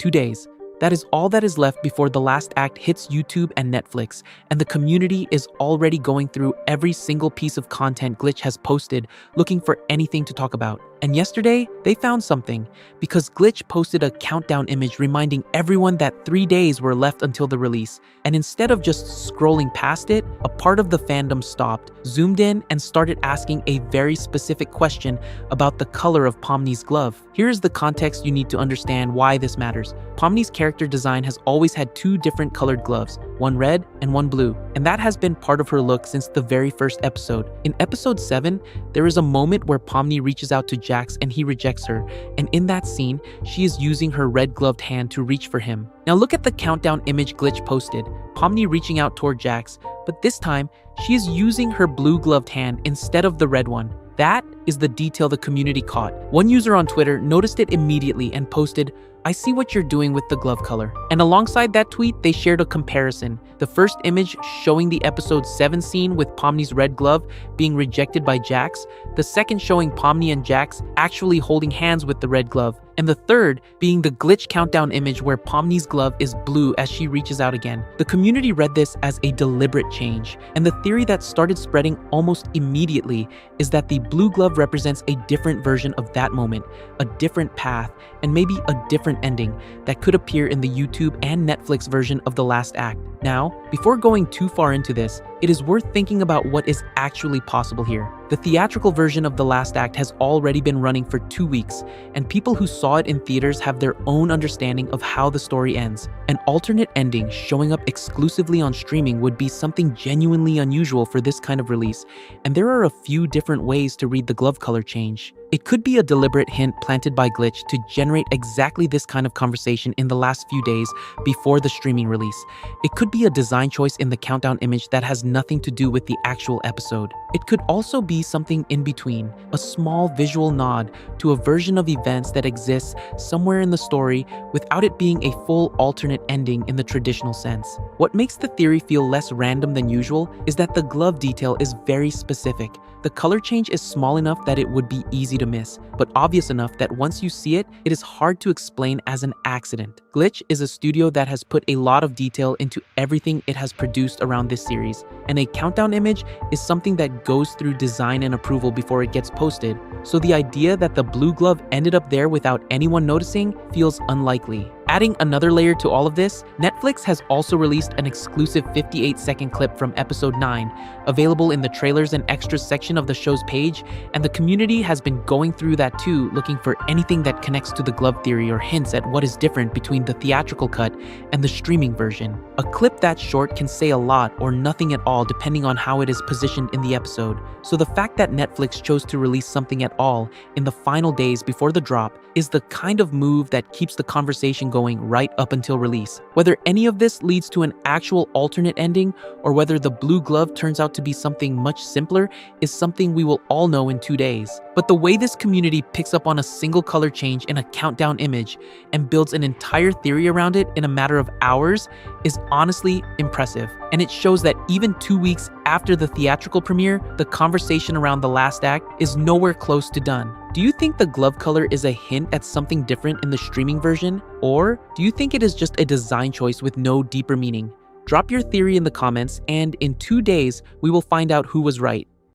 2 days. That is all that is left before the last act hits YouTube and Netflix, and the community is already going through every single piece of content Glitch has posted, looking for anything to talk about. And yesterday, they found something, because Glitch posted a countdown image reminding everyone that 3 days were left until the release. And instead of just scrolling past it, a part of the fandom stopped, zoomed in, and started asking a very specific question about the color of Pomni's glove. Here is the context you need to understand why this matters. Pomni's character design has always had 2 different colored gloves, one red and one blue, and that has been part of her look since the very first episode. In episode 7, there is a moment where Pomni reaches out to Jax and he rejects her, and in that scene, she is using her red-gloved hand to reach for him. Now look at the countdown image Glitch posted, Pomni reaching out toward Jax, but this time, she is using her blue-gloved hand instead of the red one. That is the detail the community caught. One user on Twitter noticed it immediately and posted, "I see what you're doing with the glove color." And alongside that tweet, they shared a comparison. The first image showing the episode 7 scene with Pomni's red glove being rejected by Jax, the second showing Pomni and Jax actually holding hands with the red glove, and the third being the Glitch countdown image where Pomni's glove is blue as she reaches out again. The community read this as a deliberate change, and the theory that started spreading almost immediately is that the blue glove represents a different version of that moment, a different path, and maybe a different ending that could appear in the YouTube and Netflix version of the last act. Now, before going too far into this, it is worth thinking about what is actually possible here. The theatrical version of the last act has already been running for 2 weeks, and people who saw it in theaters have their own understanding of how the story ends. An alternate ending showing up exclusively on streaming would be something genuinely unusual for this kind of release, and there are a few different ways to read the glove color change. It could be a deliberate hint planted by Glitch to generate exactly this kind of conversation in the last few days before the streaming release. It could be a design choice in the countdown image that has nothing to do with the actual episode. It could also be something in between, a small visual nod to a version of events that exists somewhere in the story without it being a full alternate ending in the traditional sense. What makes the theory feel less random than usual is that the glove detail is very specific. The color change is small enough that it would be easy to miss, but obvious enough that once you see it, it is hard to explain as an accident. Glitch is a studio that has put a lot of detail into everything it has produced around this series, and a countdown image is something that goes through design and approval before it gets posted, so the idea that the blue glove ended up there without anyone noticing feels unlikely. Adding another layer to all of this, Netflix has also released an exclusive 58-second clip from episode 9, available in the trailers and extras section of the show's page, and the community has been going through that too, looking for anything that connects to the glove theory or hints at what is different between the theatrical cut and the streaming version. A clip that short can say a lot or nothing at all depending on how it is positioned in the episode, so the fact that Netflix chose to release something at all in the final days before the drop is the kind of move that keeps the conversation going right up until release. Whether any of this leads to an actual alternate ending or whether the blue glove turns out to be something much simpler is something we will all know in 2 days. But the way this community picks up on a single color change in a countdown image and builds an entire theory around it in a matter of hours is honestly impressive. And it shows that even 2 weeks after the theatrical premiere, the conversation around the last act is nowhere close to done. Do you think the glove color is a hint at something different in the streaming version? Or do you think it is just a design choice with no deeper meaning? Drop your theory in the comments, and in 2 days, we will find out who was right.